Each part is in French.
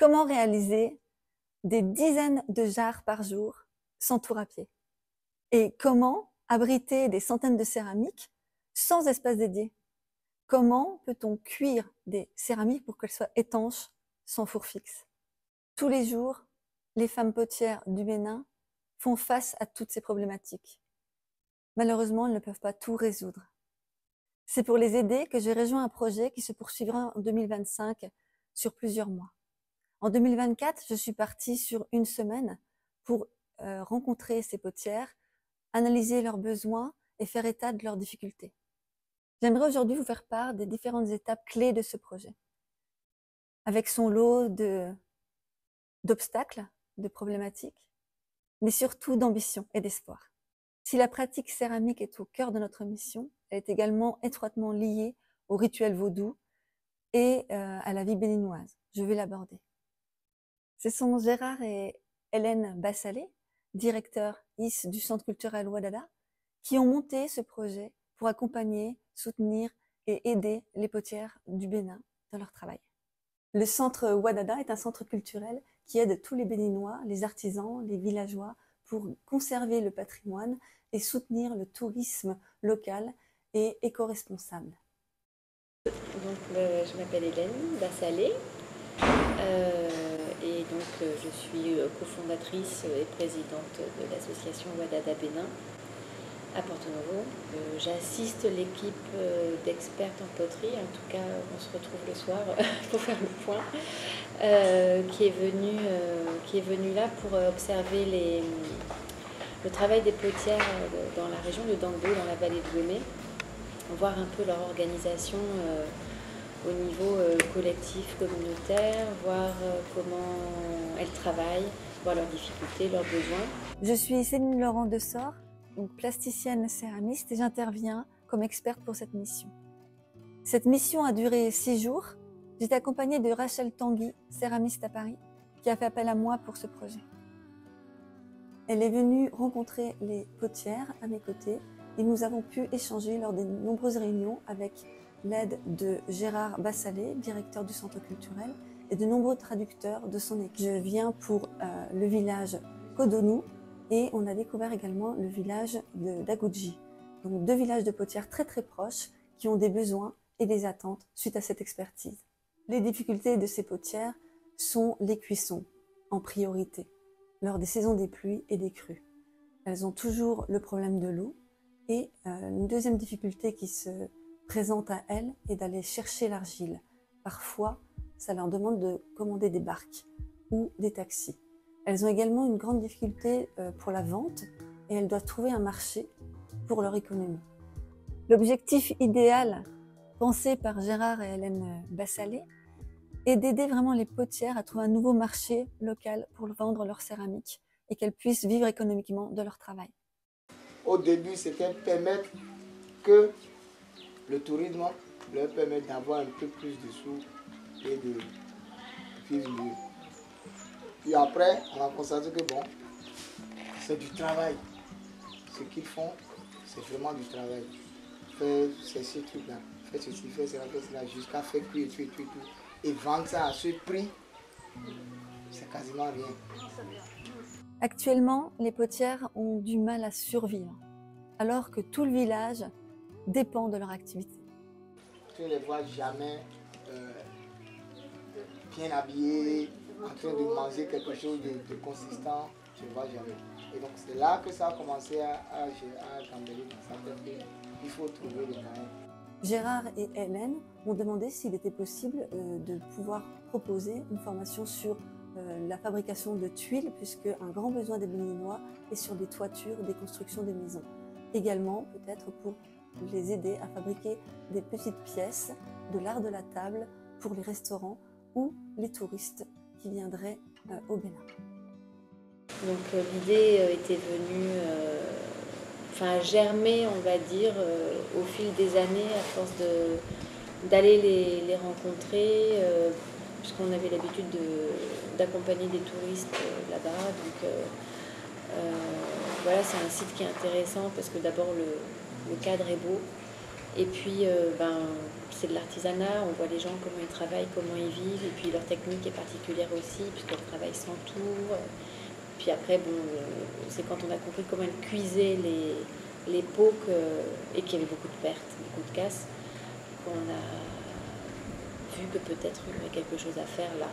Comment réaliser des dizaines de jarres par jour sans tour à pied? Et comment abriter des centaines de céramiques sans espace dédié? Comment peut-on cuire des céramiques pour qu'elles soient étanches sans four fixe? Tous les jours, les femmes potières du Bénin font face à toutes ces problématiques. Malheureusement, elles ne peuvent pas tout résoudre. C'est pour les aider que j'ai rejoint un projet qui se poursuivra en 2025 sur plusieurs mois. En 2024, je suis partie sur une semaine pour rencontrer ces potières, analyser leurs besoins et faire état de leurs difficultés. J'aimerais aujourd'hui vous faire part des différentes étapes clés de ce projet, avec son lot d'obstacles, de problématiques, mais surtout d'ambition et d'espoir. Si la pratique céramique est au cœur de notre mission, elle est également étroitement liée au rituel vaudou et à la vie béninoise. Je vais l'aborder. Ce sont Gérard et Hélène Bassalé, directeurs IS du Centre culturel Wadada, qui ont monté ce projet pour accompagner, soutenir et aider les potières du Bénin dans leur travail. Le Centre Wadada est un centre culturel qui aide tous les Béninois, les artisans, les villageois pour conserver le patrimoine et soutenir le tourisme local et éco-responsable. Donc, je m'appelle Hélène Bassalé et donc je suis cofondatrice et présidente de l'association Wadada Bénin à Porto Novo. J'assiste l'équipe d'expertes en poterie, en tout cas on se retrouve le soir pour faire le point, qui est venue là pour observer le travail des potières dans la région de Dangbo, dans la vallée de Lomé, voir un peu leur organisation au niveau collectif, communautaire, voir comment elles travaillent, voir leurs difficultés, leurs besoins. Je suis Céline Laurent Dessort, donc plasticienne céramiste, et j'interviens comme experte pour cette mission. Cette mission a duré 6 jours. J'étais accompagnée de Rachel Tanguy, céramiste à Paris, qui a fait appel à moi pour ce projet. Elle est venue rencontrer les potières à mes côtés et nous avons pu échanger lors des nombreuses réunions avec l'aide de Gérard Bassalé, directeur du centre culturel, et de nombreux traducteurs de son équipe. Je viens pour le village Kodonou et on a découvert également le village de Dagoudji. Donc 2 villages de potières très très proches qui ont des besoins et des attentes suite à cette expertise. Les difficultés de ces potières sont les cuissons en priorité lors des saisons des pluies et des crues. Elles ont toujours le problème de l'eau et une deuxième difficulté qui se présente à elles est d'aller chercher l'argile. Parfois, ça leur demande de commander des barques ou des taxis. Elles ont également une grande difficulté pour la vente et elles doivent trouver un marché pour leur économie. L'objectif idéal pensé par Gérard et Hélène Bassalé est d'aider vraiment les potières à trouver un nouveau marché local pour vendre leur céramique et qu'elles puissent vivre économiquement de leur travail. Au début, c'était permettre que le tourisme leur permette d'avoir un peu plus de sous et de vivre mieux. Puis après, on a constaté que bon, c'est du travail. Ce qu'ils font, c'est vraiment du travail. Faire ces trucs-là, faire ceci, faire cela, jusqu'à faire cuire et tout. Et vendre ça à ce prix, c'est quasiment rien. Actuellement, les potières ont du mal à survivre, alors que tout le village dépend de leur activité. Tu ne les vois jamais bien habillés, en train de manger quelque chose de consistant, je ne vois jamais. Et donc c'est là que ça a commencé à gambeler dans sa tête. Il faut trouver le moyen. Gérard et Hélène m'ont demandé s'il était possible de pouvoir proposer une formation sur la fabrication de tuiles, puisque un grand besoin des Béninois est sur les toitures des constructions des maisons. Également, peut-être pour les aider à fabriquer des petites pièces de l'art de la table pour les restaurants ou les touristes qui viendraient au Bénin. Donc l'idée était venue, germer, on va dire, au fil des années, à force d'aller les rencontrer, puisqu'on avait l'habitude d'accompagner des touristes là-bas. Donc voilà, c'est un site qui est intéressant parce que d'abord le cadre est beau, Et puis, c'est de l'artisanat, on voit les gens, comment ils travaillent, comment ils vivent, et puis leur technique est particulière aussi, puisqu'elles travaillent sans tour. Puis après, c'est quand on a compris comment elles cuisaient les peaux et qu'il y avait beaucoup de pertes, beaucoup de casses, qu'on a vu que peut-être il y avait quelque chose à faire là.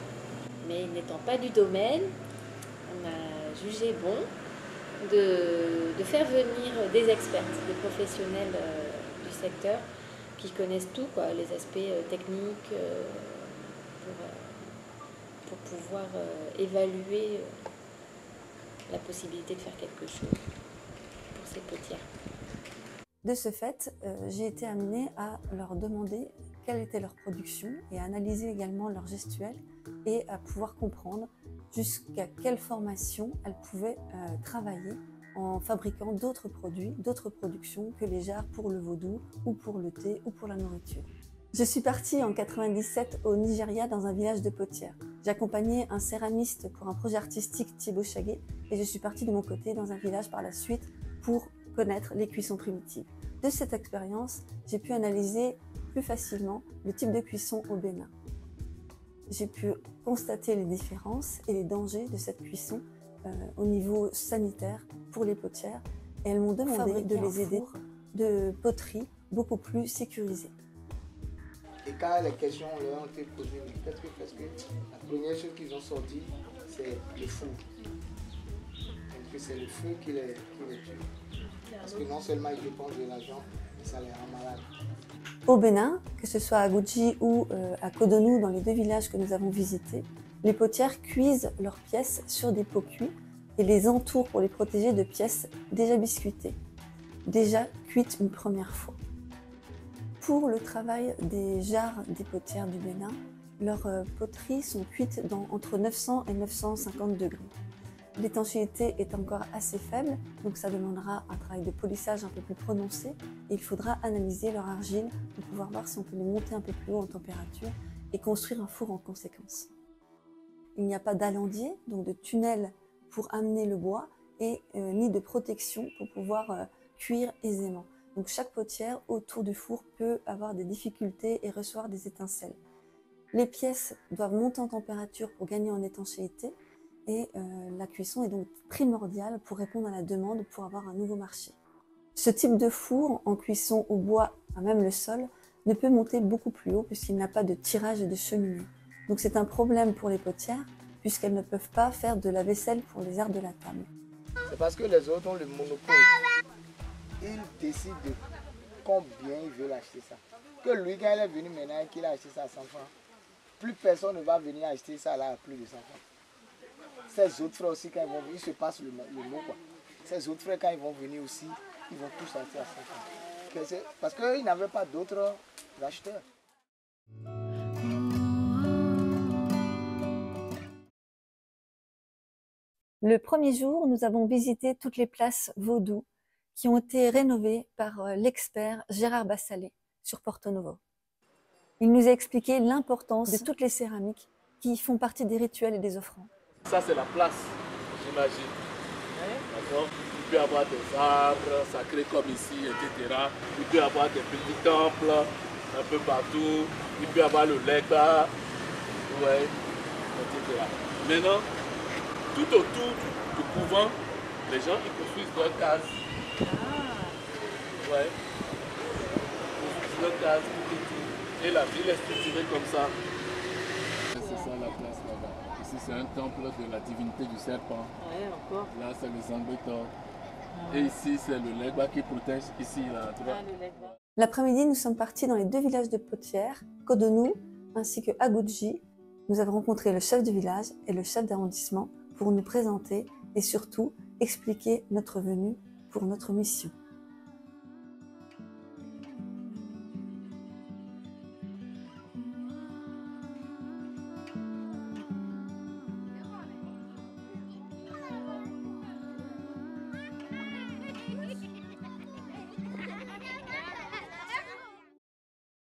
Mais n'étant pas du domaine, on a jugé bon de faire venir des experts, des professionnels du secteur qui connaissent tout, quoi, les aspects techniques pour pouvoir évaluer la possibilité de faire quelque chose pour ces potières. De ce fait, j'ai été amenée à leur demander quelle était leur production et à analyser également leur gestuelle et à pouvoir comprendre jusqu'à quelle formation elles pouvaient travailler en fabriquant d'autres produits, d'autres productions que les jarres pour le vaudou ou pour le thé ou pour la nourriture. Je suis partie en 97 au Nigeria dans un village de potières. J'accompagnais un céramiste pour un projet artistique, Thibaut Chaguet, et je suis partie de mon côté dans un village par la suite pour connaître les cuissons primitives. De cette expérience, j'ai pu analyser plus facilement le type de cuisson au Bénin. J'ai pu constater les différences et les dangers de cette cuisson au niveau sanitaire pour les potières, et elles m'ont demandé de les aider de poteries beaucoup plus sécurisées. Et quand les questions leur ont été posées, parce que la première chose qu'ils ont sorti, c'est le four. Donc c'est le feu qui les tue. Parce que non seulement ils dépensent de l'argent, mais ça les rend malades. Au Bénin, que ce soit à Goudji ou à Cotonou, dans les deux villages que nous avons visités, les potières cuisent leurs pièces sur des pots cuits et les entourent pour les protéger de pièces déjà biscuitées, déjà cuites une première fois. Pour le travail des jarres des potières du Bénin, leurs poteries sont cuites entre 900 et 950 degrés. L'étanchéité est encore assez faible, donc ça demandera un travail de polissage un peu plus prononcé. Et il faudra analyser leur argile pour pouvoir voir si on peut les monter un peu plus haut en température et construire un four en conséquence. Il n'y a pas d'alandier, donc de tunnel pour amener le bois, et ni de protection pour pouvoir cuire aisément. Donc chaque potière autour du four peut avoir des difficultés et recevoir des étincelles. Les pièces doivent monter en température pour gagner en étanchéité, et la cuisson est donc primordiale pour répondre à la demande, pour avoir un nouveau marché. Ce type de four en cuisson au bois, à même le sol, ne peut monter beaucoup plus haut puisqu'il n'a pas de tirage et de cheminée. Donc c'est un problème pour les potières puisqu'elles ne peuvent pas faire de la vaisselle pour les arts de la table. C'est parce que les autres ont le monopole. Ils décident de combien ils veulent acheter ça. Que lui, quand il est venu maintenant et qu'il a acheté ça à 100 francs, plus personne ne va venir acheter ça là à plus de 100 francs. Ces autres frères aussi, quand ils vont venir, ils se passent le mot, quoi. Ces autres frères, quand ils vont venir aussi, ils vont tous acheter à 100 francs. Parce qu'ils n'avaient pas d'autres acheteurs. Le premier jour, nous avons visité toutes les places vaudou qui ont été rénovées par l'expert Gérard Bassalet sur Porto Novo. Il nous a expliqué l'importance de toutes les céramiques qui font partie des rituels et des offrandes. Ça, c'est la place, j'imagine. D'accord. Il peut y avoir des arbres sacrés comme ici, etc. Il peut y avoir des petits temples un peu partout. Il peut y avoir le legba, ouais, etc. Maintenant, tout autour du couvent, les gens ils construisent leurs cases. Ouais. Ils construisent leurs cases tout autour. Et la ville est structurée comme ça. C'est ça la place là-bas. Ici c'est un temple de la divinité du serpent. Ouais, encore. Là c'est les Zambétors. Et ici c'est le Legba qui protège ici là. L'après-midi, nous sommes partis dans les deux villages de potières, Cotonou ainsi que Agoudji. Nous avons rencontré le chef de village et le chef d'arrondissement pour nous présenter et surtout expliquer notre venue pour notre mission.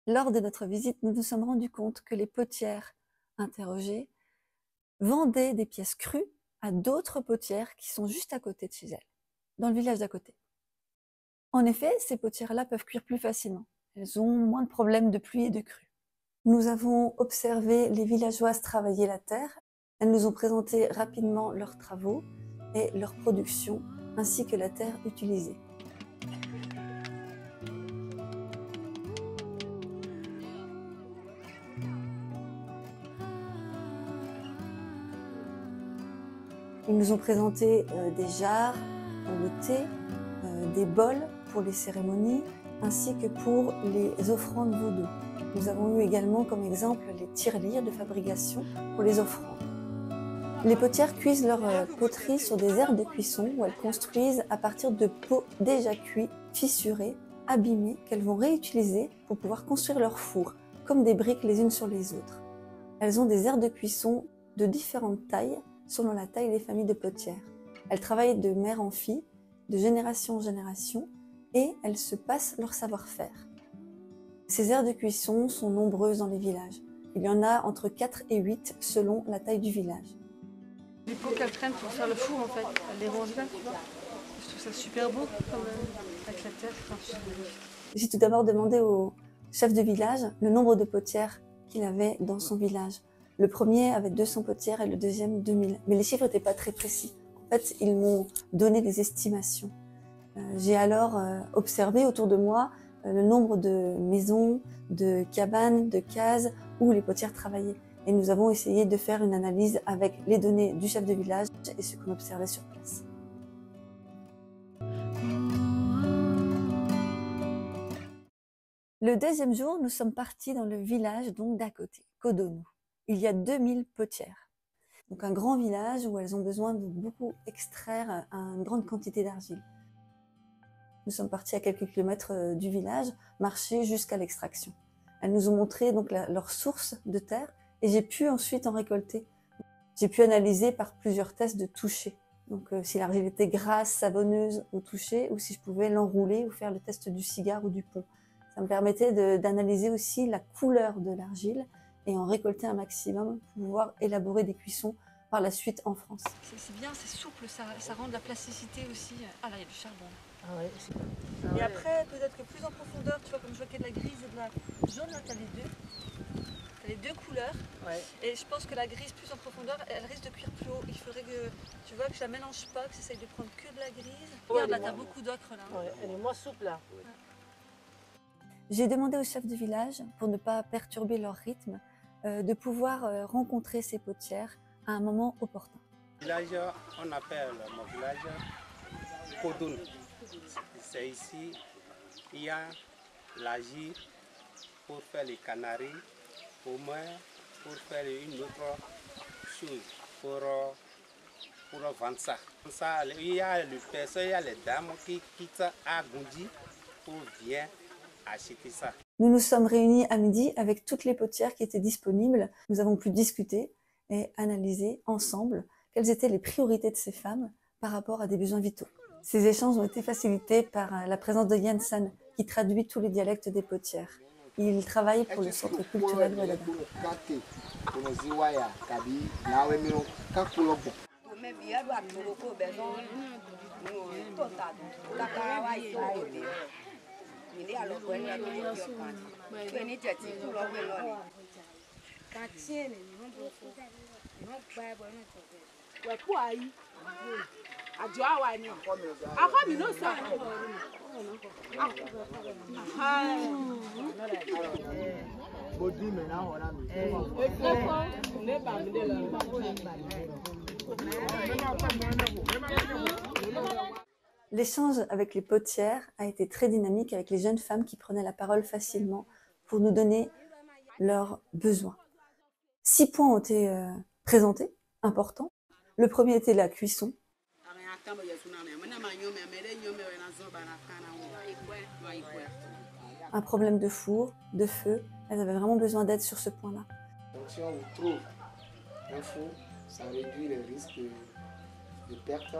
Lors de notre visite, nous nous sommes rendus compte que les potières interrogées vendaient des pièces crues à d'autres potières qui sont juste à côté de chez elles, dans le village d'à côté. En effet, ces potières-là peuvent cuire plus facilement. Elles ont moins de problèmes de pluie et de crue. Nous avons observé les villageoises travailler la terre. Elles nous ont présenté rapidement leurs travaux et leur production, ainsi que la terre utilisée. Ils nous ont présenté des jarres pour le thé, des bols pour les cérémonies, ainsi que pour les offrandes vaudou. Nous avons eu également comme exemple les tirelires de fabrication pour les offrandes. Les potières cuisent leur poterie sur des aires de cuisson où elles construisent à partir de pots déjà cuits, fissurés, abîmés, qu'elles vont réutiliser pour pouvoir construire leur four, comme des briques les unes sur les autres. Elles ont des aires de cuisson de différentes tailles, selon la taille des familles de potières. Elles travaillent de mère en fille, de génération en génération, et elles se passent leur savoir-faire. Ces aires de cuisson sont nombreuses dans les villages. Il y en a entre 4 et 8 selon la taille du village. Les pots qu'elles traînent pour faire le four, en fait, elles les rangent bien, tu vois. Je trouve ça super beau, comme avec la terre. J'ai tout d'abord demandé au chef de village le nombre de potières qu'il avait dans son village. Le premier avait 200 potières et le deuxième 2000. Mais les chiffres n'étaient pas très précis. En fait, ils m'ont donné des estimations. J'ai alors observé autour de moi le nombre de maisons, de cabanes, de cases où les potières travaillaient. Et nous avons essayé de faire une analyse avec les données du chef de village et ce qu'on observait sur place. Le deuxième jour, nous sommes partis dans le village donc d'à côté, Codonou. Il y a 2000 potières. Donc un grand village où elles ont besoin de beaucoup extraire une grande quantité d'argile. Nous sommes partis à quelques kilomètres du village, marcher jusqu'à l'extraction. Elles nous ont montré donc leur source de terre et j'ai pu ensuite en récolter. J'ai pu analyser par plusieurs tests de toucher. Donc si l'argile était grasse, savonneuse au toucher ou si je pouvais l'enrouler ou faire le test du cigare ou du pont. Ça me permettait d'analyser aussi la couleur de l'argile et en récolter un maximum pour pouvoir élaborer des cuissons par la suite en France. C'est bien, c'est souple, ça rend de la plasticité aussi. Ah là, il y a du charbon. Ah ouais, Et après, peut-être que plus en profondeur, tu vois, comme je vois qu'il y a de la grise et de la jaune, là, tu as les deux. Tu as les deux couleurs. ouais. Et je pense que la grise plus en profondeur, elle risque de cuire plus haut. Il faudrait que, tu vois, que je la mélange pas, que j'essaye de prendre que de la grise. Regarde, là, tu as beaucoup d'ocre, là. Ouais, elle est moins souple là. J'ai demandé au chef de village, pour ne pas perturber leur rythme, de pouvoir rencontrer ces potières à un moment opportun. Village, on appelle mon village Codonou. C'est ici, il y a l'agir pour faire les canaries, au moins pour faire une autre chose, pour vendre ça. Il y a les personnes, il y a les dames qui quittent à Gondi pour venir acheter ça. Nous nous sommes réunis à midi avec toutes les potières qui étaient disponibles. Nous avons pu discuter et analyser ensemble quelles étaient les priorités de ces femmes par rapport à des besoins vitaux. Ces échanges ont été facilités par la présence de Yann San, qui traduit tous les dialectes des potières. Il travaille pour le centre culturel Wadada. L'échange avec les potières a été très dynamique avec les jeunes femmes qui prenaient la parole facilement pour nous donner leurs besoins. 6 points ont été présentés, importants. Le premier était la cuisson. Un problème de four, de feu. Elles avaient vraiment besoin d'aide sur ce point-là. Donc si on vous trouve un four, ça réduit le risque de perte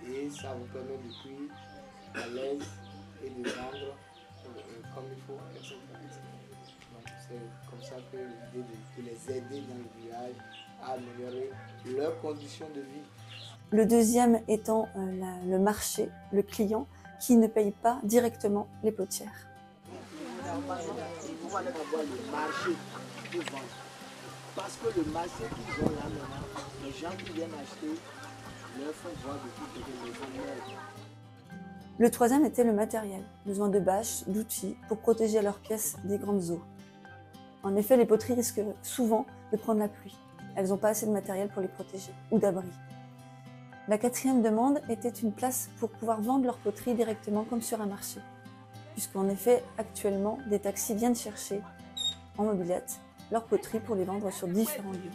et ça vous permet de cuire à l'aise et de vendre comme il faut, etc. Donc c'est comme ça que l'idée de les aider dans le village à améliorer leurs conditions de vie. Le deuxième étant le marché, le client, qui ne paye pas directement les potières. On va aller avoir le marché pour vendre. Parce que le marché qu'ils ont là maintenant, les gens qui viennent acheter leur font voir de tout côté les vendeurs. Le troisième était le matériel, besoin de bâches, d'outils pour protéger leurs pièces des grandes eaux. En effet, les poteries risquent souvent de prendre la pluie. Elles n'ont pas assez de matériel pour les protéger ou d'abri. La quatrième demande était une place pour pouvoir vendre leurs poteries directement comme sur un marché. Puisqu'en effet, actuellement, des taxis viennent chercher en mobilette leurs poteries pour les vendre sur différents lieux.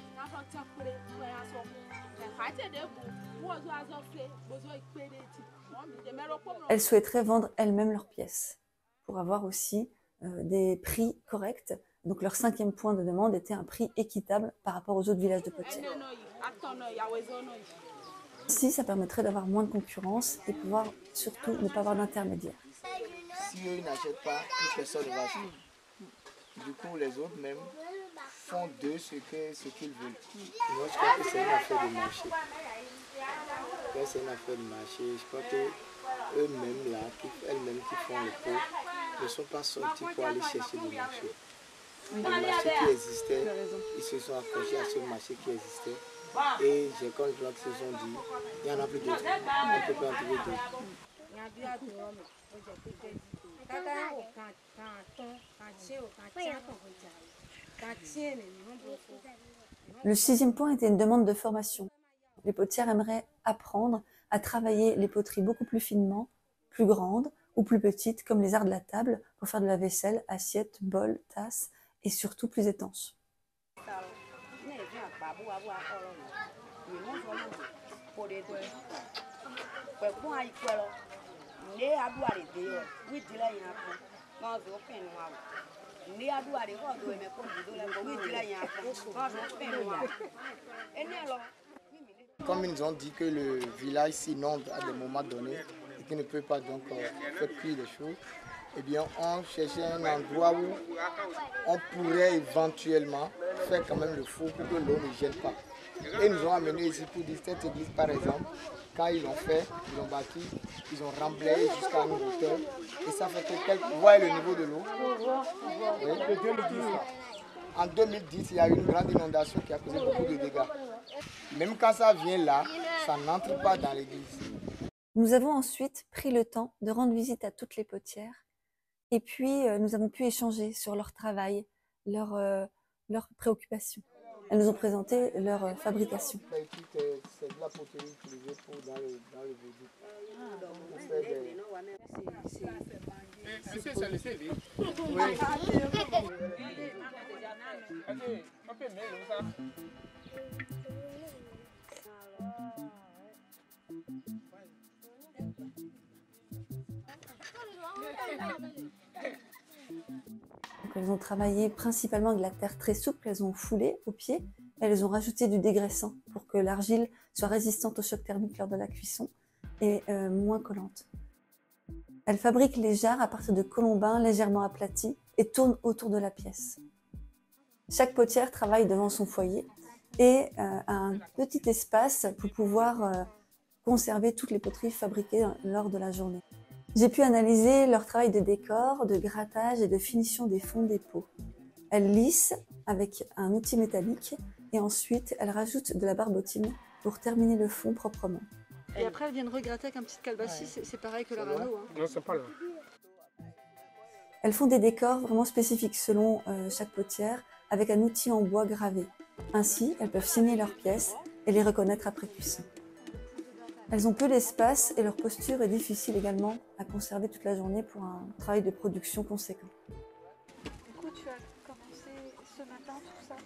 Elles souhaiteraient vendre elles-mêmes leurs pièces pour avoir aussi des prix corrects. Donc leur cinquième point de demande était un prix équitable par rapport aux autres villages de potiers. Ici, ça permettrait d'avoir moins de concurrence et pouvoir surtout ne pas avoir d'intermédiaire. Si eux n'achètent pas, plus personne ne va acheter. Du coup, les autres même font d'eux ce qu'ils veulent. Moi, je crois que c'est une affaire de marché. C'est une affaire de marché. Je crois que eux-mêmes là, elles-mêmes qui font le pot, ne sont pas sortis pour aller chercher le marché. Le marché qui existait, ils se sont accrochés à ce marché qui existait. Et j'ai quand je vois qu'ils se sont dit, il n'y en a plus d'autres. On ne peut pas en trouver d'autres. Le sixième point était une demande de formation. Les potières aimeraient apprendre à travailler les poteries beaucoup plus finement, plus grandes ou plus petites, comme les arts de la table, pour faire de la vaisselle, assiettes, bols, tasses, et surtout plus étanches. Comme ils nous ont dit que le village s'inonde à des moments donnés et qu'il ne peut pas donc faire cuire les choses, eh bien on cherchait un endroit où on pourrait éventuellement faire quand même le four pour que l'eau ne gêne pas. Et ils nous ont amené ici pour dire cette église par exemple, quand ils l'ont fait, ils l'ont bâti, ils ont remblayé jusqu'à une hauteur et ça fait que vous voyez le niveau de l'eau. Oui. En 2010, il y a eu une grande inondation qui a causé beaucoup de dégâts. Même quand ça vient là, ça n'entre pas dans l'église. Nous avons ensuite pris le temps de rendre visite à toutes les potières et puis nous avons pu échanger sur leur travail, leurs préoccupations. Elles nous ont présenté leur fabrication. C'est de la poterie utilisée dans le vaudou. Monsieur, ça le sait, oui. On peut mettre ça. Donc, elles ont travaillé principalement avec de la terre très souple, elles ont foulé au pied, elles ont rajouté du dégraissant pour que l'argile soit résistante au choc thermique lors de la cuisson et moins collante. Elles fabriquent les jarres à partir de colombins légèrement aplatis et tournent autour de la pièce. Chaque potière travaille devant son foyer et a un petit espace pour pouvoir conserver toutes les poteries fabriquées lors de la journée. J'ai pu analyser leur travail de décor, de grattage et de finition des fonds des pots. Elles lissent avec un outil métallique et ensuite elles rajoutent de la barbotine pour terminer le fond proprement. Et après, elles viennent regratter avec un petit calebassier, c'est pareil que la rano. Hein. Non, c'est pas là. Elles font des décors vraiment spécifiques selon chaque potière avec un outil en bois gravé. Ainsi, elles peuvent signer leurs pièces et les reconnaître après cuisson. Elles ont peu d'espace et leur posture est difficile également à conserver toute la journée pour un travail de production conséquent. Du coup, tu as commencé ce matin tout ça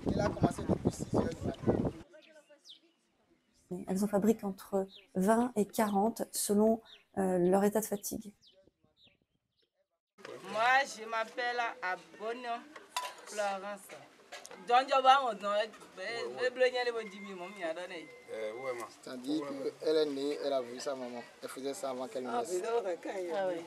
Il a commencé depuis 6 heures du matin. Elles en fabriquent entre 20 et 40 selon leur état de fatigue. Moi, je m'appelle Abono Florence. C'est-à-dire qu'elle est née, elle a vu sa maman. Elle faisait ça avant qu'elle naisse. Ah oui.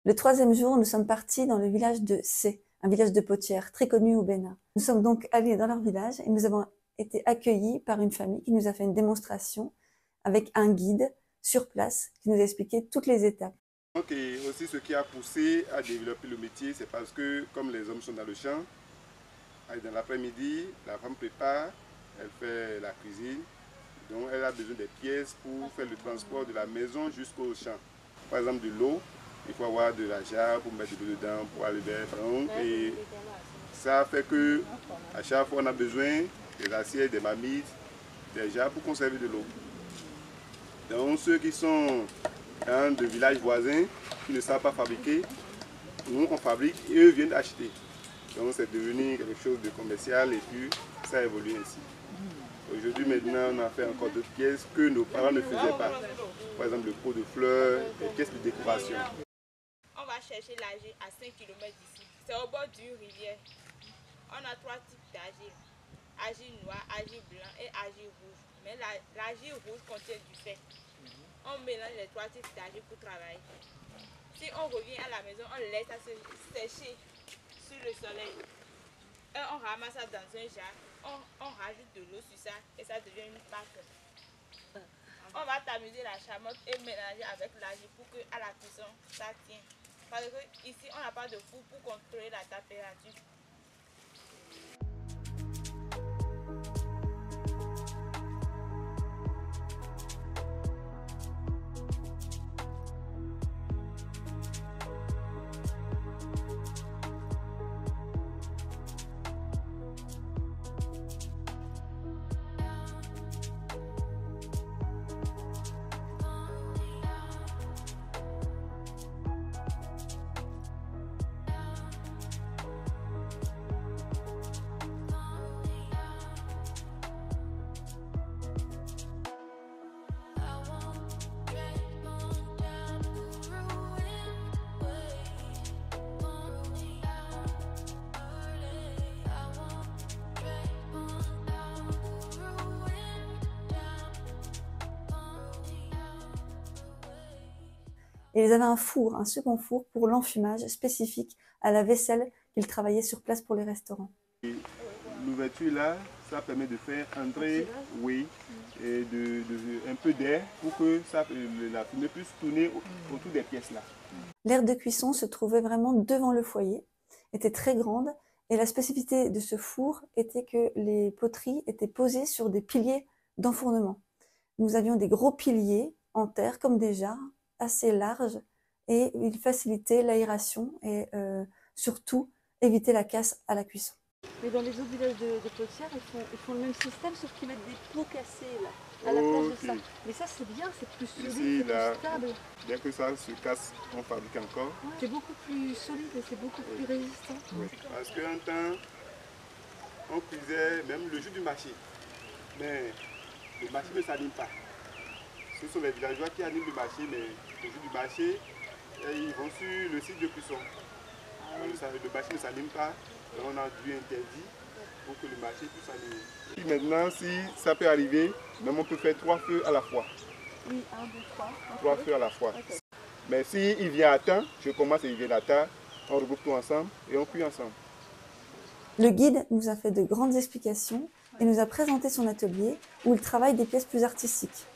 Le troisième jour, nous sommes partis dans le village de Sé, un village de potières très connu au Bénin. Nous sommes donc allés dans leur village et nous avons été accueillis par une famille qui nous a fait une démonstration avec un guide sur place qui nous a expliqué toutes les étapes. Donc, et aussi ce qui a poussé à développer le métier, c'est parce que comme les hommes sont dans le champ, dans l'après-midi, la femme prépare, elle fait la cuisine, donc elle a besoin des pièces pour faire le transport de la maison jusqu'au champ. Par exemple de l'eau, il faut avoir de la jarre pour mettre de l'eau dedans, pour aller vers le front. Et ça fait que à chaque fois on a besoin des assiettes, des marmites, des jarres pour conserver de l'eau. Donc ceux qui sont dans des villages voisins, qui ne savent pas fabriquer, nous on fabrique et eux viennent acheter. Donc c'est devenu quelque chose de commercial et puis ça a évolué ainsi. Aujourd'hui maintenant on a fait encore d'autres pièces que nos parents ne faisaient pas. Par exemple le pot de fleurs, les pièces de décoration. On va chercher l'argile à 5 km d'ici. C'est au bord d'une rivière. On a 3 types d'argile. Argile noire, argile blanc et argile rouge. Mais l'argile rouge contient du fer. On mélange les 3 types d'argile pour travailler. Si on revient à la maison, on laisse ça se sécher sur le soleil. Et on ramasse ça dans un jar. On rajoute de l'eau sur ça et ça devient une pâte. On va tamiser la chamotte et mélanger avec l'argile pour que à la cuisson ça tienne. Parce que ici on n'a pas de four pour contrôler la température. Et ils avaient un four, un second four pour l'enfumage spécifique à la vaisselle qu'ils travaillaient sur place pour les restaurants. L'ouverture là, ça permet de faire entrer et un peu d'air pour que la fumée puisse tourner autour des pièces là. L'aire de cuisson se trouvait vraiment devant le foyer, était très grande et la spécificité de ce four était que les poteries étaient posées sur des piliers d'enfournement. Nous avions des gros piliers en terre comme des jarres, assez larges et ils facilitaient l'aération et surtout éviter la casse à la cuisson. Mais dans les autres villages de potières, ils font le même système, sauf qu'ils mettent des pots cassés là, à la place de ça. Mais ça c'est bien, c'est plus solide, Ici, c'est là, plus stable. dès que ça se casse, on fabrique encore. Ouais, c'est beaucoup plus solide et c'est beaucoup plus résistant. Oui. Parce qu'un temps, on cuisait même le jour du marché. Mais le marché ne s'anime pas. Ce sont les villageois qui animent le marché, mais le jour du marché, ils vont sur le site de cuisson. Le marché ne s'anime pas, donc on a dû interdire pour que le marché puisse s'animer. Maintenant, si ça peut arriver, même on peut faire 3 feux à la fois. Oui, 1, 2, 3. 3 feux à la fois. Okay. Mais s'il vient à temps, je commence et il vient à temps, on regroupe tout ensemble et on cuit ensemble. Le guide nous a fait de grandes explications et nous a présenté son atelier où il travaille des pièces plus artistiques.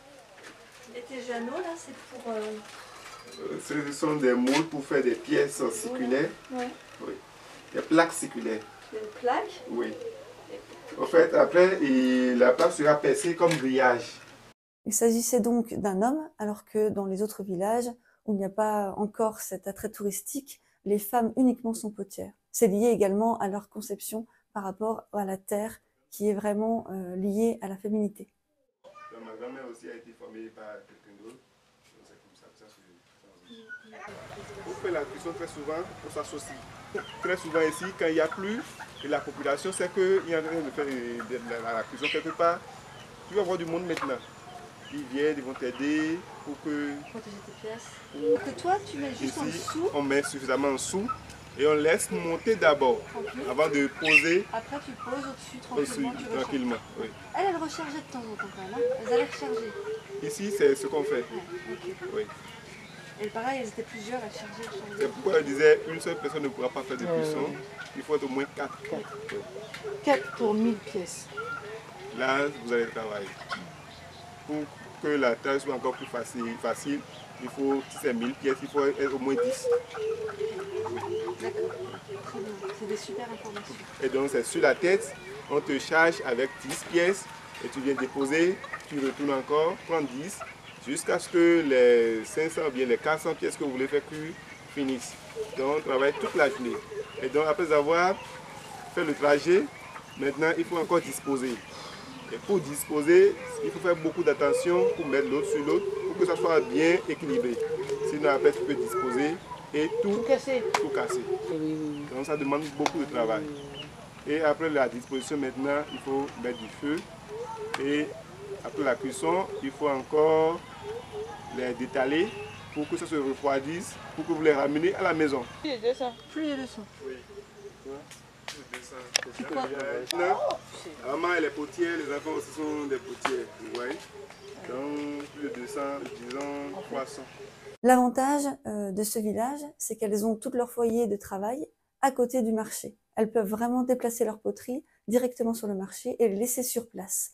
Et tes janneaux là, c'est pour... Ce sont des moules pour faire des pièces circulaires. Ouais. Oui. Des plaques circulaires. Des plaques? Oui. En fait, après, la plaque sera percée comme grillage. Il s'agissait donc d'un homme, alors que dans les autres villages, où il n'y a pas encore cet attrait touristique, les femmes uniquement sont potières. C'est lié également à leur conception par rapport à la terre, qui est vraiment liée à la féminité. Ma grand-mère aussi a été formée par quelqu'un d'autre. C'est comme ça que ça se fait. On fait la cuisson très souvent, on s'associe. Très souvent ici, quand il n'y a plus, et la population sait qu'il y a en train de faire la cuisson quelque part, tu vas avoir du monde maintenant. Ils viennent, ils vont t'aider pour que... protéger tes pièces. Donc toi, tu mets juste en Ici, dessous. on met suffisamment en dessous et on laisse monter d'abord avant de poser Après, tu poses au-dessus tranquillement. au-dessus, tranquillement. Oui. Elle rechargeait de temps en temps quand même. Hein. Elles allaient recharger. Ici, c'est ce qu'on fait. Ouais, okay. Oui. Et pareil, elles étaient plusieurs, elles chargeaient. C'est pourquoi je disais, une seule personne ne pourra pas faire de cuisson. Il faut au moins 4. 4 pour 1000 pièces. Là, vous allez travailler. Pour que la tâche soit encore plus facile, il faut, si c'est 1000 pièces, il faut au moins 10. D'accord. Très bien. C'est des super informations. Et donc, c'est sur la tête, on te charge avec 10 pièces et tu viens déposer, tu retournes encore, prends 10, jusqu'à ce que les 500 ou bien les 400 pièces que vous voulez faire cuire finissent. Donc, on travaille toute la journée. Et donc, après avoir fait le trajet, maintenant, il faut encore disposer. Et pour disposer, il faut faire beaucoup d'attention pour mettre l'autre sur l'autre, pour que ça soit bien équilibré. Sinon, après, tu peux disposer et tout casser. Donc, ça demande beaucoup de travail. Et après la disposition, maintenant, il faut mettre du feu. Et après la cuisson, il faut encore les détaler pour que ça se refroidisse, pour que vous les ramenez à la maison. Plus de 200. Oui. Maman, elle est potière, les enfants aussi sont des potières, vous voyez. Donc, plus de 200, disons 300. L'avantage de ce village, c'est qu'elles ont toutes leur foyer de travail à côté du marché. Elles peuvent vraiment déplacer leur poterie directement sur le marché et les laisser sur place.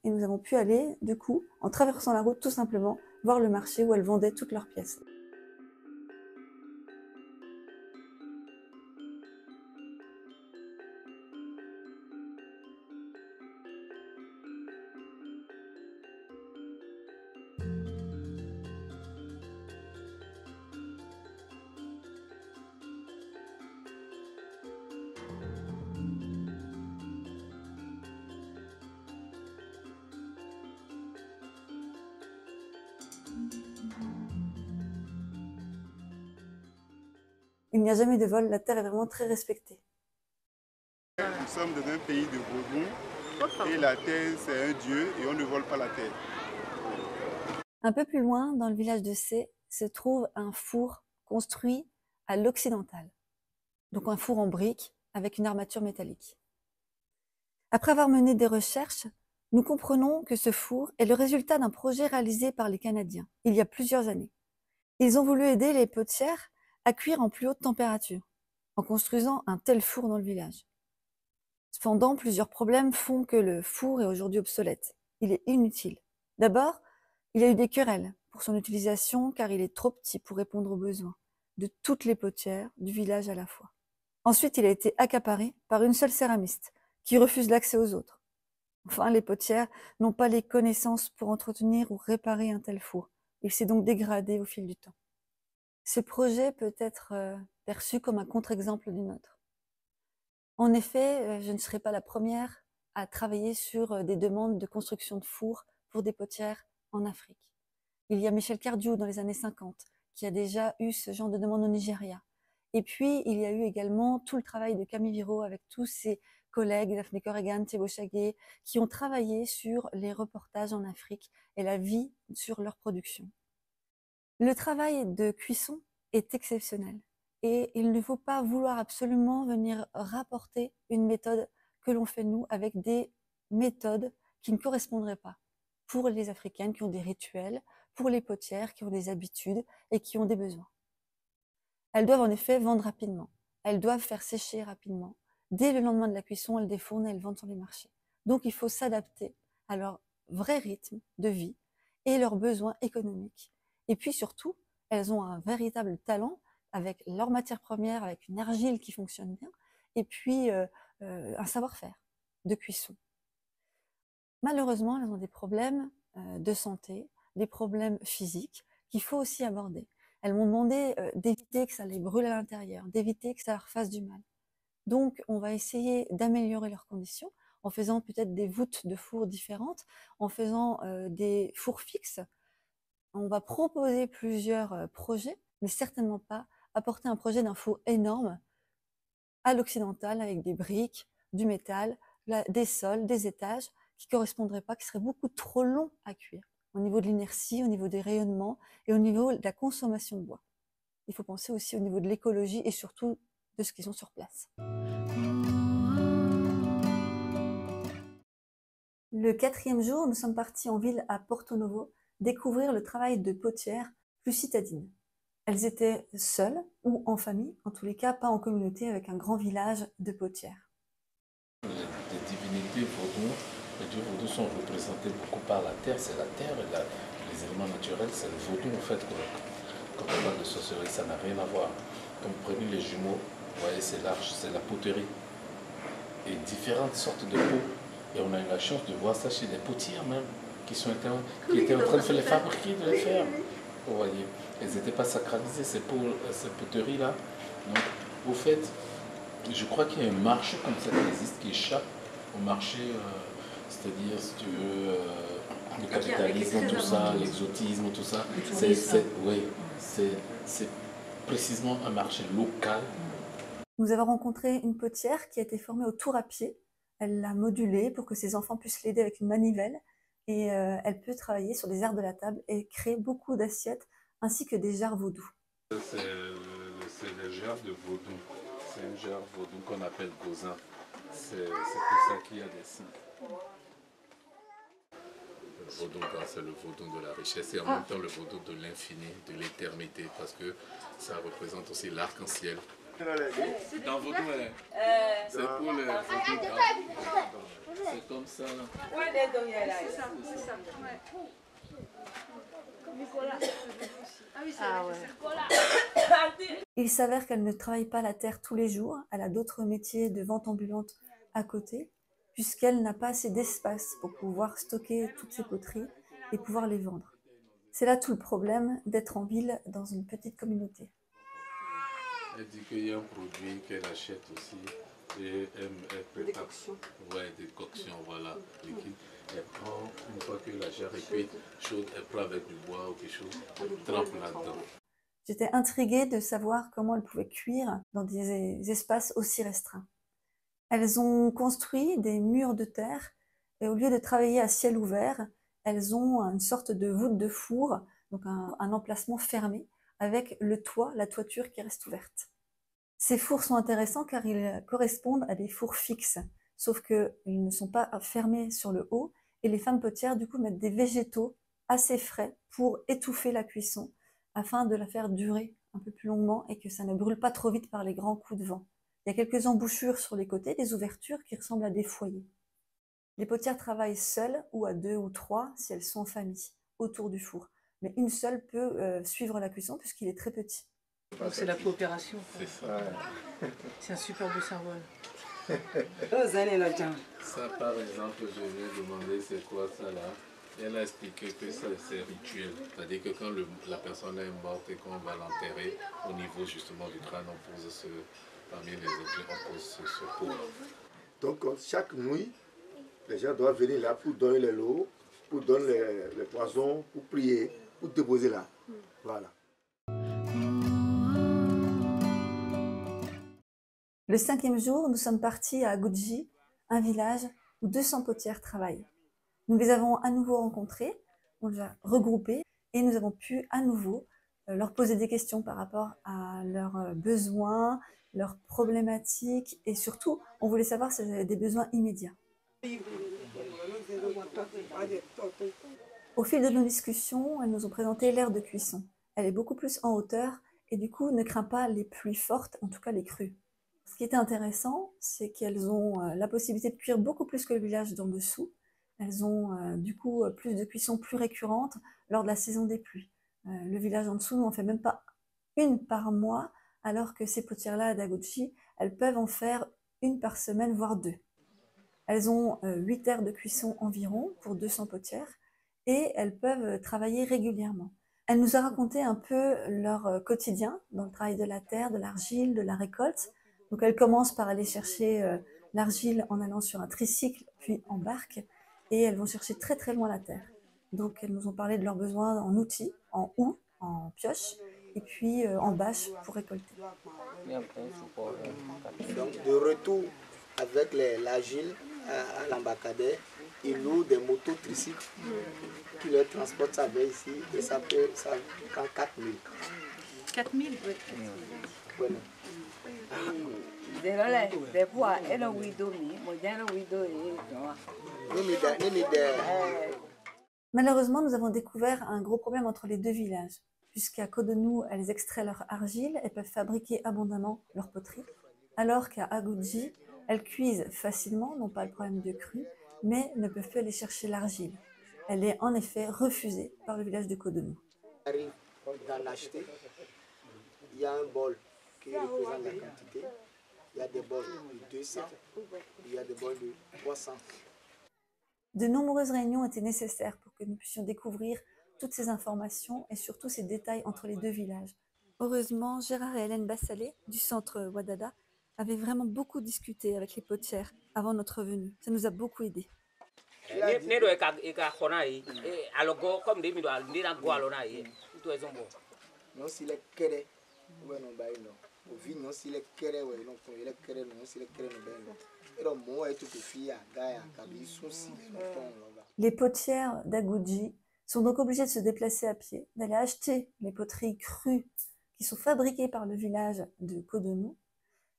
Et nous avons pu aller, du coup, en traversant la route, tout simplement, voir le marché où elles vendaient toutes leurs pièces. Il n'y a jamais de vol, la terre est vraiment très respectée. Nous sommes dans un pays de Vodou et la terre c'est un dieu et on ne vole pas la terre. Un peu plus loin, dans le village de Cé, se trouve un four construit à l'occidental. Donc un four en briques avec une armature métallique. Après avoir mené des recherches, nous comprenons que ce four est le résultat d'un projet réalisé par les Canadiens il y a plusieurs années. Ils ont voulu aider les potières à cuire en plus haute température, en construisant un tel four dans le village. Cependant, plusieurs problèmes font que le four est aujourd'hui obsolète. Il est inutile. D'abord, il y a eu des querelles pour son utilisation car il est trop petit pour répondre aux besoins de toutes les potières du village à la fois. Ensuite, il a été accaparé par une seule céramiste qui refuse l'accès aux autres. Enfin, les potières n'ont pas les connaissances pour entretenir ou réparer un tel four. Il s'est donc dégradé au fil du temps. Ce projet peut être perçu comme un contre-exemple du nôtre. En effet, je ne serai pas la première à travailler sur des demandes de construction de fours pour des potières en Afrique. Il y a Michel Cardiou dans les années 50 qui a déjà eu ce genre de demande au Nigeria. Et puis, il y a eu également tout le travail de Camille Viro avec tous ses collègues, Daphne Corrigan, Thibaut Chaguet, qui ont travaillé sur les reportages en Afrique et la vie sur leur production. Le travail de cuisson est exceptionnel et il ne faut pas vouloir absolument venir rapporter une méthode que l'on fait nous avec des méthodes qui ne correspondraient pas pour les Africaines qui ont des rituels, pour les potières qui ont des habitudes et qui ont des besoins. Elles doivent en effet vendre rapidement, elles doivent faire sécher rapidement. Dès le lendemain de la cuisson, elles défournent et elles vendent sur les marchés. Donc il faut s'adapter à leur vrai rythme de vie et leurs besoins économiques. Et puis surtout, elles ont un véritable talent avec leurs matières premières, avec une argile qui fonctionne bien, et puis un savoir-faire de cuisson. Malheureusement, elles ont des problèmes de santé, des problèmes physiques qu'il faut aussi aborder. Elles m'ont demandé d'éviter que ça les brûle à l'intérieur, d'éviter que ça leur fasse du mal. Donc, on va essayer d'améliorer leurs conditions en faisant peut-être des voûtes de fours différentes, en faisant des fours fixes. On va proposer plusieurs projets, mais certainement pas apporter un projet d'un four énorme à l'occidental avec des briques, du métal, des sols, des étages qui ne correspondraient pas, qui seraient beaucoup trop longs à cuire au niveau de l'inertie, au niveau des rayonnements et au niveau de la consommation de bois. Il faut penser aussi au niveau de l'écologie et surtout de ce qu'ils ont sur place. Le 4e jour, nous sommes partis en ville à Porto Novo découvrir le travail de potières plus citadines. Elles étaient seules ou en famille, en tous les cas pas en communauté avec un grand village de potières. Les divinités vaudou, les dieux vaudous sont représentés beaucoup par la terre, c'est la terre, les éléments naturels, c'est le vaudou en fait. Quand on parle de sorcellerie, ça n'a rien à voir. Comme vous prenez les jumeaux, vous voyez c'est l'arche, c'est la poterie. Et différentes sortes de peaux. Et on a eu la chance de voir ça chez des potières même, qui étaient en train de les fabriquer, de les faire. Vous voyez, elles n'étaient pas sacralisées, ces poteries-là. Donc, au fait, je crois qu'il y a un marché comme ça qui existe, qui échappe au marché, c'est-à-dire, si tu veux, le capitalisme, tout ça, l'exotisme, tout ça. C'est précisément un marché local. Nous avons rencontré une potière qui a été formée au tour à pied. Elle l'a modulée pour que ses enfants puissent l'aider avec une manivelle et elle peut travailler sur des arts de la table et créer beaucoup d'assiettes ainsi que des jarres vaudou. C'est les jarres de vaudou. C'est un jarre vaudou qu'on appelle gozin. C'est pour ça qu'il y a des signes. Le vaudou, c'est le vaudou de la richesse et en même temps le vaudou de l'infini, de l'éternité, parce que ça représente aussi l'arc-en-ciel. Dans vaudou, c'est pour les vaudou. C'est comme ça là. C'est ça, c'est ça. Ouais. Il s'avère qu'elle ne travaille pas la terre tous les jours, elle a d'autres métiers de vente ambulante à côté, puisqu'elle n'a pas assez d'espace pour pouvoir stocker toutes ses poteries et pouvoir les vendre. C'est là tout le problème d'être en ville dans une petite communauté. Elle dit qu'il y a un produit qu'elle achète aussi, et elle prépare des coctions, voilà, liquides. Elle prend, une fois que la jarre est cuite, chaude, elle prend avec du bois ou quelque chose, elle trempe là-dedans. J'étais intriguée de savoir comment elles pouvaient cuire dans des espaces aussi restreints. Elles ont construit des murs de terre et au lieu de travailler à ciel ouvert, elles ont une sorte de voûte de four, donc un emplacement fermé avec le toit, la toiture qui reste ouverte. Ces fours sont intéressants car ils correspondent à des fours fixes, sauf qu'ils ne sont pas fermés sur le haut et les femmes potières du coup mettent des végétaux assez frais pour étouffer la cuisson afin de la faire durer un peu plus longuement et que ça ne brûle pas trop vite par les grands coups de vent. Il y a quelques embouchures sur les côtés, des ouvertures qui ressemblent à des foyers. Les potières travaillent seules ou à 2 ou 3 si elles sont en famille autour du four. Mais une seule peut suivre la cuisson puisqu'il est très petit. C'est la coopération. C'est ça. C'est un super beau symbole. Ça, par exemple, je vais demander c'est quoi ça là. Elle a expliqué que ça c'est rituel. C'est-à-dire que quand la personne est morte et qu'on va l'enterrer, au niveau justement du crâne, on pose parmi les objets qu'on pose sur pour. Donc chaque nuit, les gens doivent venir là pour donner les lots, pour donner les poisons, pour prier, pour déposer là. Voilà. Le 5e jour, nous sommes partis à Agudji, un village où 200 potières travaillent. Nous les avons à nouveau rencontrés, on les a regroupés et nous avons pu à nouveau leur poser des questions par rapport à leurs besoins, leurs problématiques et surtout, on voulait savoir si elles avaient des besoins immédiats. Au fil de nos discussions, elles nous ont présenté l'aire de cuisson. Elle est beaucoup plus en hauteur et du coup ne craint pas les pluies fortes, en tout cas les crues. Ce qui était intéressant, c'est qu'elles ont la possibilité de cuire beaucoup plus que le village d'en dessous. Elles ont du coup plus de cuissons plus récurrentes lors de la saison des pluies. Le village en dessous n'en fait même pas une par mois, alors que ces potières-là à Dagudji, elles peuvent en faire une par semaine, voire 2. Elles ont 8 aires de cuisson environ pour 200 potières et elles peuvent travailler régulièrement. Elle nous a raconté un peu leur quotidien dans le travail de la terre, de l'argile, de la récolte. Donc elles commencent par aller chercher l'argile en allant sur un tricycle, puis en barque, et elles vont chercher très très loin la terre. Donc elles nous ont parlé de leurs besoins en outils, en houe, en pioche, et puis en bâche pour récolter. Donc de retour avec l'argile à l'embacadère, ils louent des motos tricycles qui leur transportent ça vers ici et ça prend 4 000. 4 000 Voilà. Malheureusement, nous avons découvert un gros problème entre les deux villages. Puisqu'à Cotonou, elles extraient leur argile et peuvent fabriquer abondamment leur poterie, alors qu'à Agudji, elles cuisent facilement, n'ont pas le problème de crue, mais ne peuvent plus aller chercher l'argile. Elle est en effet refusée par le village de Cotonou. Arrive d'en acheter, il y a un bol qui représente la quantité, il y a des bols de 200, il y a des bols de 300. De nombreuses réunions étaient nécessaires pour que nous puissions découvrir toutes ces informations et surtout ces détails entre les deux villages. Heureusement, Gérard et Hélène Bassalé, du centre Wadada, avaient vraiment beaucoup discuté avec les potières avant notre venue. Ça nous a beaucoup aidés. Les potières d'Agudji sont donc obligées de se déplacer à pied, d'aller acheter les poteries crues qui sont fabriquées par le village de Cotonou.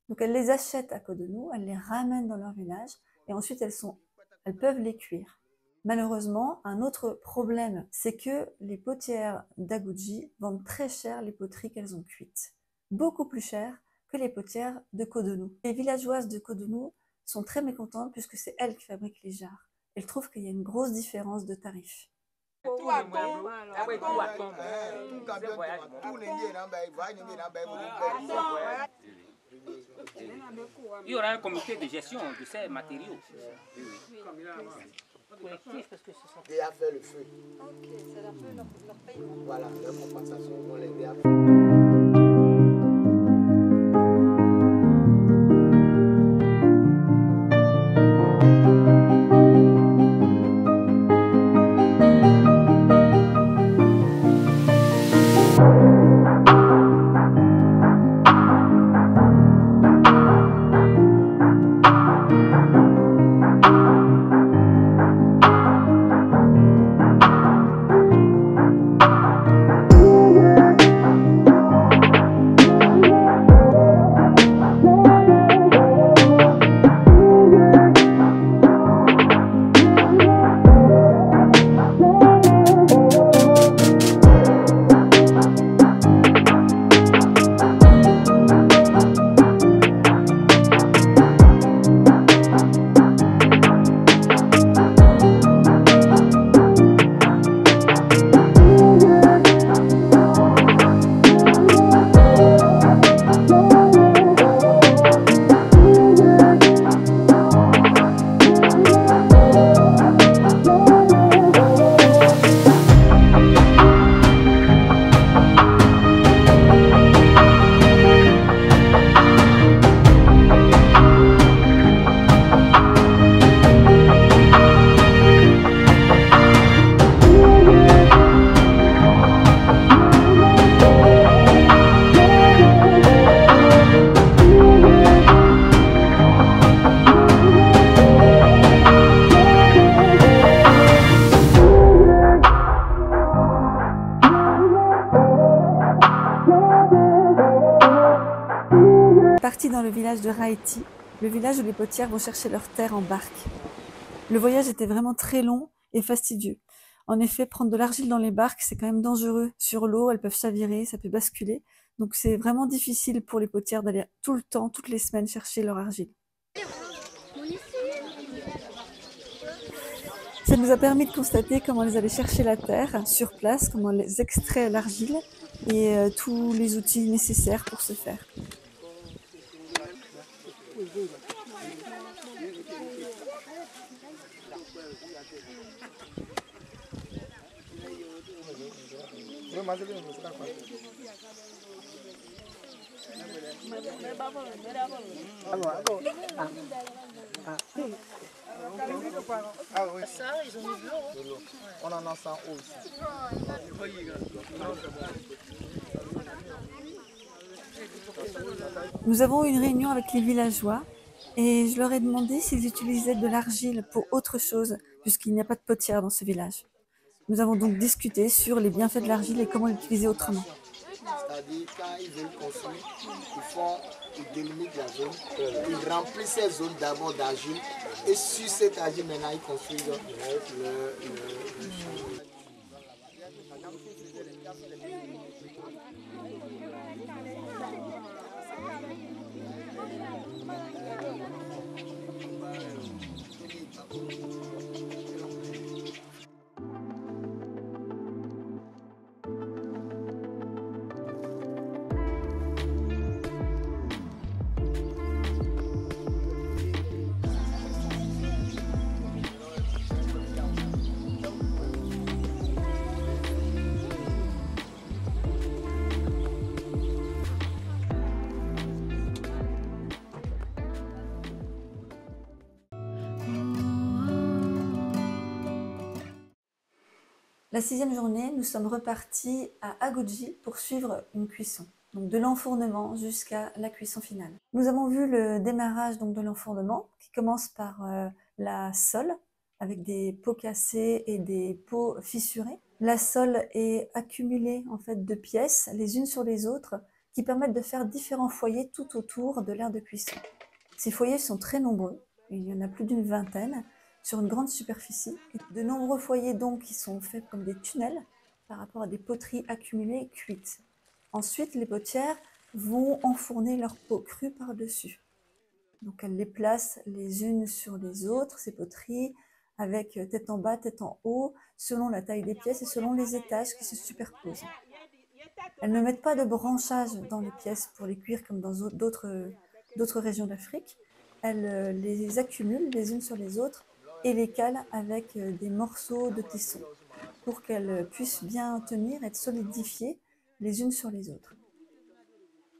Donc elles les achètent à Cotonou, elles les ramènent dans leur village et ensuite elles peuvent les cuire. Malheureusement, un autre problème, c'est que les potières d'Agudji vendent très cher les poteries qu'elles ont cuites. Beaucoup plus cher que les potières de Cotonou. Les villageoises de Cotonou sont très mécontentes puisque c'est elles qui fabriquent les jarres. Elles trouvent qu'il y a une grosse différence de tarifs. Il y aura un comité de gestion de ces matériaux. Déjà fait le feu. Ok, c'est un peu leur paiement. Voilà, leur compensation, on les dit. village de Raeti, le village où les potières vont chercher leur terre en barque. Le voyage était vraiment très long et fastidieux. En effet, prendre de l'argile dans les barques, c'est quand même dangereux. Sur l'eau, elles peuvent chavirer, ça peut basculer. Donc c'est vraiment difficile pour les potières d'aller tout le temps, toutes les semaines, chercher leur argile. Ça nous a permis de constater comment elles allaient chercher la terre sur place, comment elles extraient l'argile et tous les outils nécessaires pour ce faire. Ça, ils ont mis de l'eau. On en a 100 aussi. Nous avons eu une réunion avec les villageois et je leur ai demandé s'ils utilisaient de l'argile pour autre chose, puisqu'il n'y a pas de potière dans ce village. Nous avons donc discuté sur les bienfaits de l'argile et comment l'utiliser autrement. C'est-à-dire, quand ils veulent construire, ils délimitent la zone, ils remplissent ces zones d'abord d'argile, et sur cette argile, maintenant, ils construisent le champ. La 6e journée, nous sommes repartis à Agoji pour suivre une cuisson, donc de l'enfournement jusqu'à la cuisson finale. Nous avons vu le démarrage donc, de l'enfournement qui commence par la sole avec des pots cassés et des pots fissurés. La sole est accumulée en fait de pièces les unes sur les autres qui permettent de faire différents foyers tout autour de l'aire de cuisson. Ces foyers sont très nombreux, il y en a plus d'une vingtaine, sur une grande superficie. De nombreux foyers donc qui sont faits comme des tunnels par rapport à des poteries accumulées et cuites. Ensuite, les potières vont enfourner leurs pots crus par-dessus. Donc elles les placent les unes sur les autres, ces poteries, avec tête en bas, tête en haut, selon la taille des pièces et selon les étages qui se superposent. Elles ne mettent pas de branchage dans les pièces pour les cuire comme dans d'autres régions d'Afrique. Elles les accumulent les unes sur les autres et les calent avec des morceaux de tesson pour qu'elles puissent bien tenir, être solidifiées les unes sur les autres.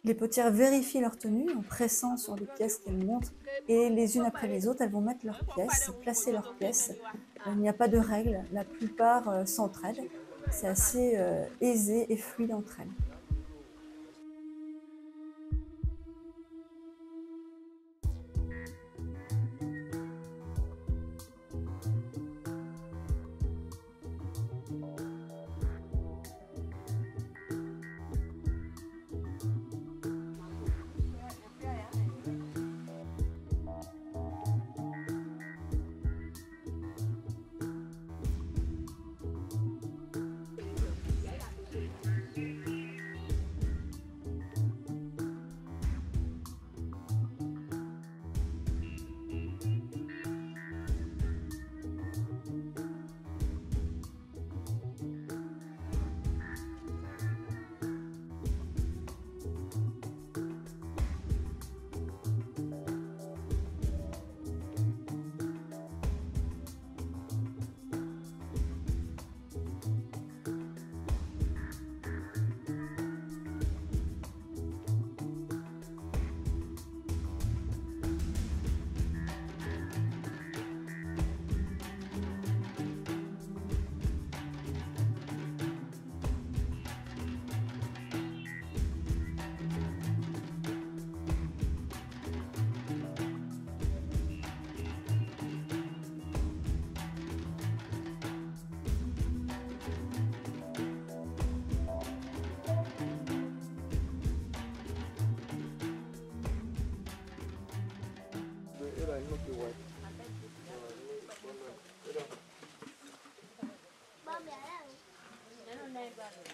Les potières vérifient leur tenue en pressant sur les pièces qu'elles montent et les unes après les autres, elles vont mettre leurs pièces, placer leurs pièces. Il n'y a pas de règles, la plupart s'entraident. C'est assez aisé et fluide entre elles.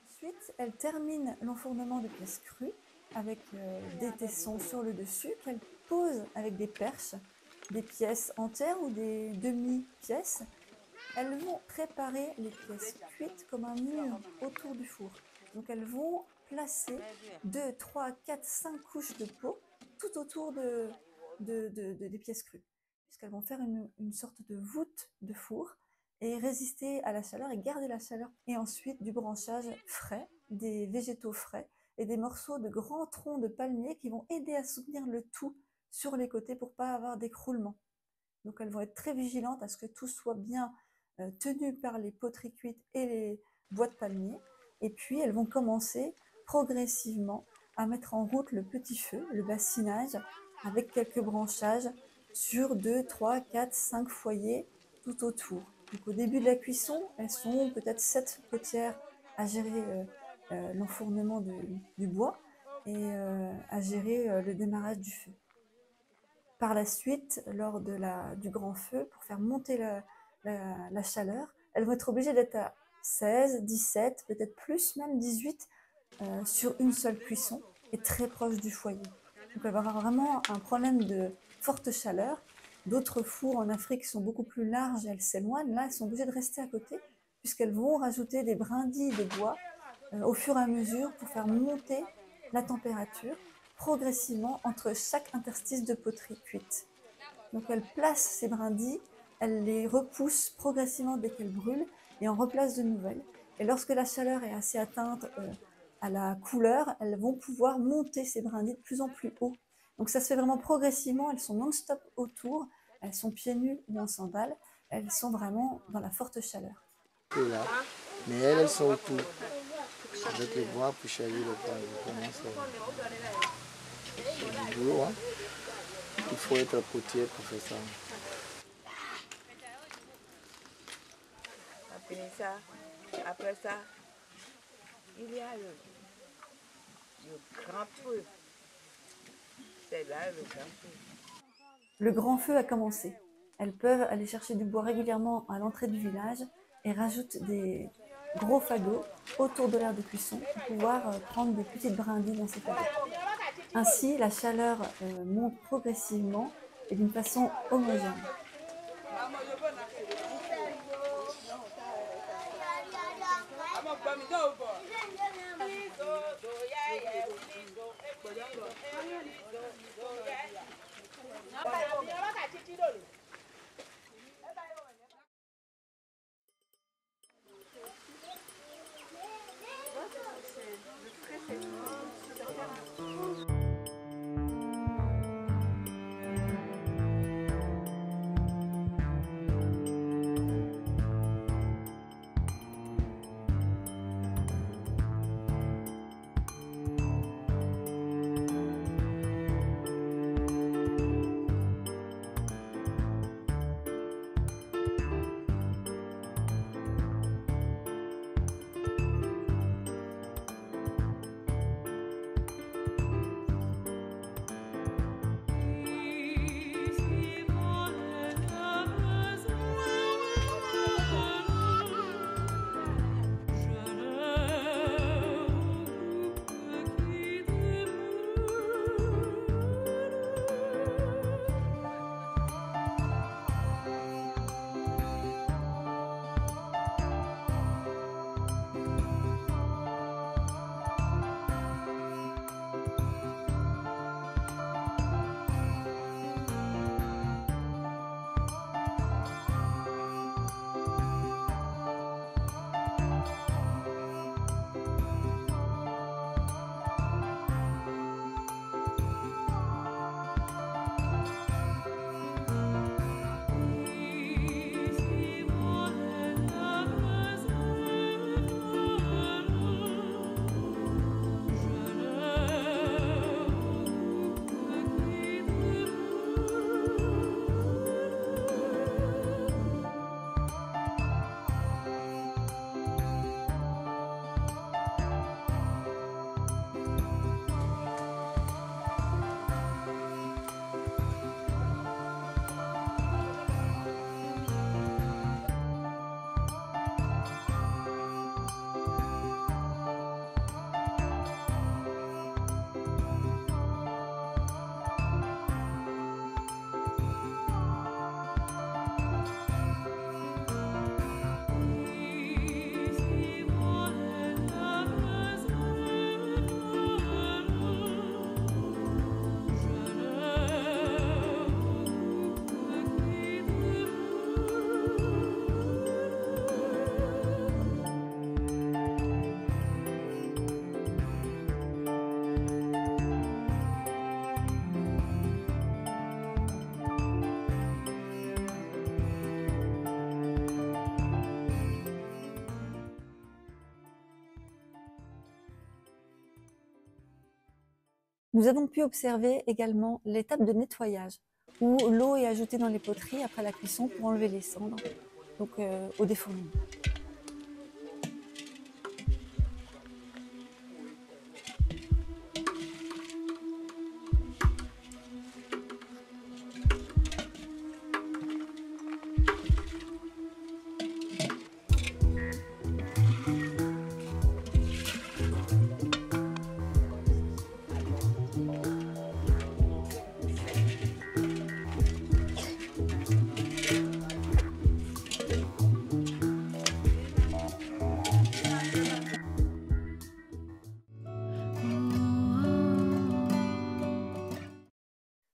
Ensuite, elle termine l'enfournement de pièces crues avec des tessons sur le dessus qu'elle pose avec des perches, des pièces entières ou des demi-pièces. Elles vont préparer les pièces cuites comme un mur autour du four. Donc elles vont placer 2, 3, 4, 5 couches de peau tout autour des pièces crues, puisqu'elles vont faire une sorte de voûte de four et résister à la chaleur et garder la chaleur. Et ensuite du branchage frais, des végétaux frais et des morceaux de grands troncs de palmier qui vont aider à soutenir le tout sur les côtés pour ne pas avoir d'écroulement. Donc elles vont être très vigilantes à ce que tout soit bien tenu par les poteries cuites et les bois de palmier. Et puis elles vont commencer progressivement à mettre en route le petit feu, le bassinage, avec quelques branchages sur 2, 3, 4, 5 foyers tout autour. Donc au début de la cuisson, elles sont peut-être 7 potières à gérer l'enfournement du bois et à gérer le démarrage du feu. Par la suite, lors du grand feu, pour faire monter la chaleur, elles vont être obligées d'être à 16, 17, peut-être plus, même 18 sur une seule cuisson et très proche du foyer. Donc elles vont avoir vraiment un problème de forte chaleur. D'autres fours en Afrique sont beaucoup plus larges et elles s'éloignent. Là, elles sont obligées de rester à côté puisqu'elles vont rajouter des brindilles de bois au fur et à mesure pour faire monter la température progressivement entre chaque interstice de poterie cuite. Donc elles placent ces brindilles, elles les repoussent progressivement dès qu'elles brûlent et en replacent de nouvelles. Et lorsque la chaleur est assez atteinte à la couleur, elles vont pouvoir monter ces brindilles de plus en plus haut. Donc ça se fait vraiment progressivement, elles sont non-stop autour, elles sont pieds nus ou en sandales, elles sont vraiment dans la forte chaleur. Là, mais elles sont autour, avec les bois pour charger le bois. C'est du boulot, hein. Il faut être potier pour faire ça. Après ça, il y a le grand feu. C'est là le grand feu. Le grand feu a commencé. Elles peuvent aller chercher du bois régulièrement à l'entrée du village et rajoutent des gros fagots autour de l'aire de cuisson pour pouvoir prendre des petites brindilles dans ces fagots. Ainsi, la chaleur monte progressivement et d'une façon homogène. Nous avons pu observer également l'étape de nettoyage, où l'eau est ajoutée dans les poteries après la cuisson pour enlever les cendres, donc au défournement.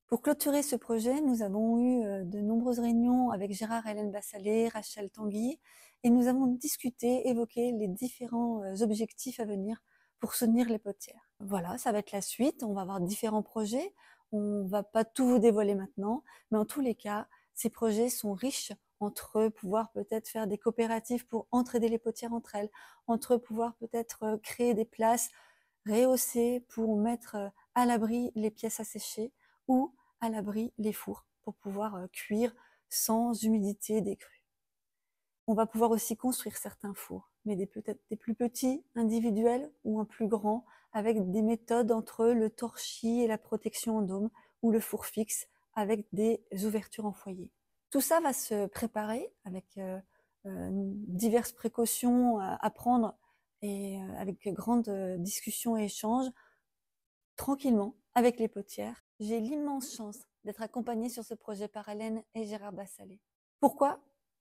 Pour clôturer ce projet, nous avons eu de nombreuses réunions avec Gérard et Hélène Bassalé, Rachel Tanguy, et nous avons discuté, évoqué les différents objectifs à venir pour soutenir les potières. Voilà, ça va être la suite, on va avoir différents projets, on ne va pas tout vous dévoiler maintenant, mais en tous les cas, ces projets sont riches entre eux, pouvoir peut-être faire des coopératives pour entraider les potières entre elles, entre eux, pouvoir peut-être créer des places rehaussées pour mettre à l'abri les pièces à sécher, ou à l'abri les fours pour pouvoir cuire sans humidité des crues. On va pouvoir aussi construire certains fours, mais peut-être des plus petits, individuels, ou un plus grand, avec des méthodes entre le torchis et la protection en dôme, ou le four fixe avec des ouvertures en foyer. Tout ça va se préparer avec diverses précautions à prendre et avec grandes discussions et échanges, tranquillement, avec les potières. J'ai l'immense chance d'être accompagnée sur ce projet par Hélène et Gérard Bassalé. Pourquoi?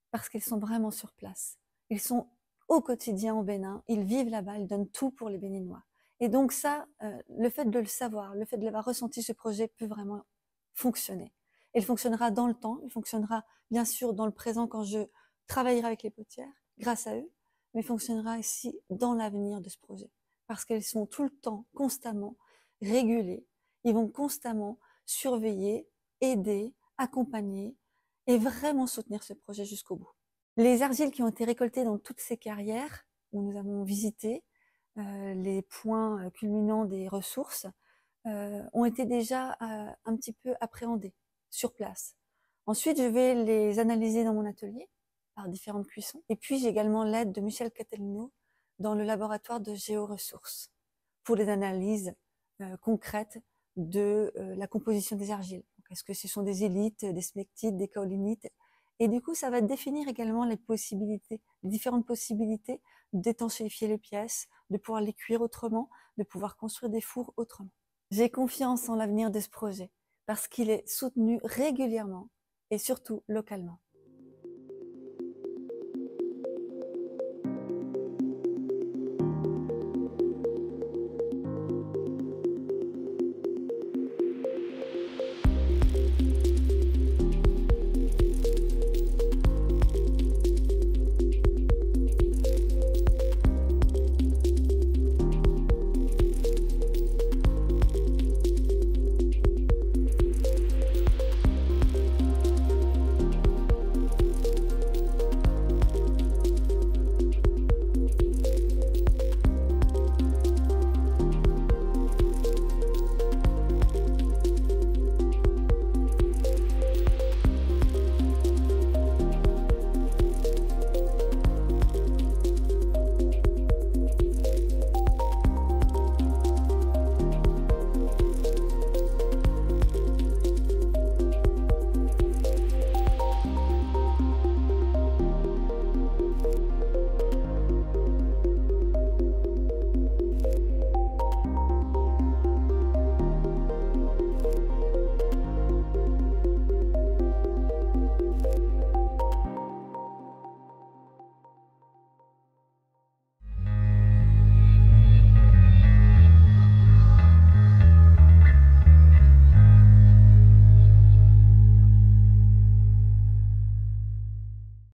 Parce qu'ils sont vraiment sur place. Ils sont au quotidien au Bénin, ils vivent là-bas, ils donnent tout pour les Béninois. Et donc ça, le fait de le savoir, le fait de l'avoir ressenti, ce projet peut vraiment fonctionner. Il fonctionnera dans le temps, il fonctionnera bien sûr dans le présent quand je travaillerai avec les potières, grâce à eux, mais il fonctionnera aussi dans l'avenir de ce projet. Parce qu'ils sont tout le temps, constamment régulés. Ils vont constamment surveiller, aider, accompagner et vraiment soutenir ce projet jusqu'au bout. Les argiles qui ont été récoltées dans toutes ces carrières où nous avons visité les points culminants des ressources ont été déjà un petit peu appréhendés sur place. Ensuite, je vais les analyser dans mon atelier par différentes cuissons. Et puis, j'ai également l'aide de Michel Catalino dans le laboratoire de géoressources pour les analyses concrètes de la composition des argiles. Est-ce que ce sont des élites, des smectites, des kaolinites? Et du coup, ça va définir également les possibilités, les différentes possibilités d'étanchéifier les pièces, de pouvoir les cuire autrement, de pouvoir construire des fours autrement. J'ai confiance en l'avenir de ce projet parce qu'il est soutenu régulièrement et surtout localement.